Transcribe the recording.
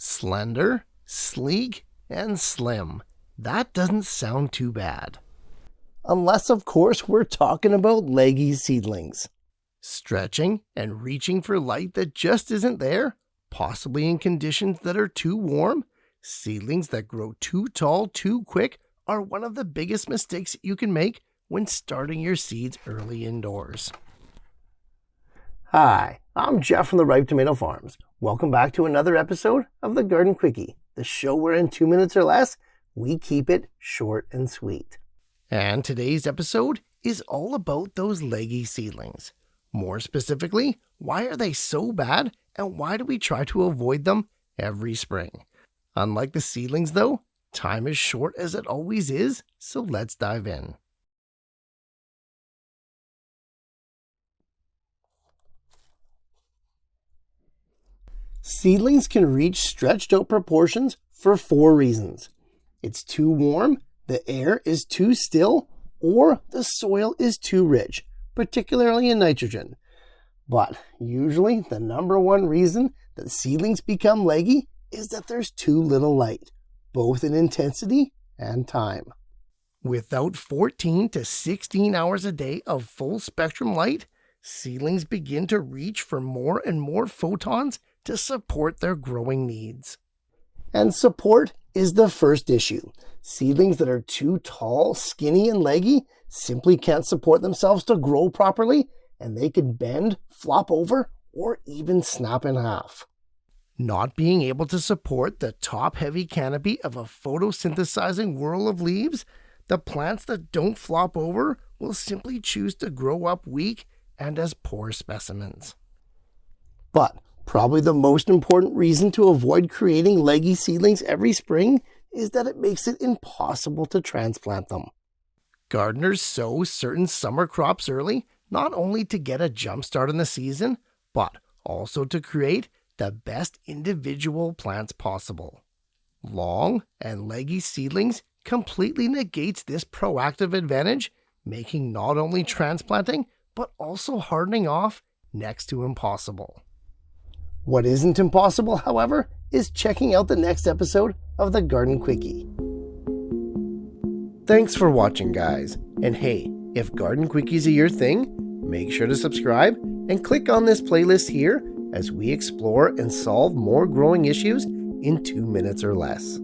Slender, sleek, and slim. That doesn't sound too bad. Unless, of course, we're talking about leggy seedlings. Stretching and reaching for light that just isn't there, possibly in conditions that are too warm, seedlings that grow too tall too quick are one of the biggest mistakes you can make when starting your seeds early indoors. Hi, I'm Jeff from the Ripe Tomato Farms. Welcome back to another episode of the Garden Quickie, the show where in 2 minutes or less, we keep it short and sweet. And today's episode is all about those leggy seedlings. More specifically, why are they so bad and why do we try to avoid them every spring? Unlike the seedlings though, time is short as it always is, so let's dive in. Seedlings can reach stretched out proportions for 4 reasons. It's too warm, the air is too still, or the soil is too rich, particularly in nitrogen. But usually the number one reason that seedlings become leggy is that there's too little light, both in intensity and time. Without 14 to 16 hours a day of full spectrum light, seedlings begin to reach for more and more photons to support their growing needs. And support is the first issue. Seedlings that are too tall, skinny, and leggy simply can't support themselves to grow properly, and they could bend, flop over, or even snap in half. Not being able to support the top-heavy canopy of a photosynthesizing whirl of leaves, the plants that don't flop over will simply choose to grow up weak and as poor specimens. But probably the most important reason to avoid creating leggy seedlings every spring is that it makes it impossible to transplant them. Gardeners sow certain summer crops early, not only to get a jump start in the season, but also to create the best individual plants possible. Long and leggy seedlings completely negates this proactive advantage, making not only transplanting, but also hardening off next to impossible. What isn't impossible, however, is checking out the next episode of the Garden Quickie. Thanks for watching, guys. And hey, if Garden Quickies are your thing, make sure to subscribe and click on this playlist here as we explore and solve more growing issues in 2 minutes or less.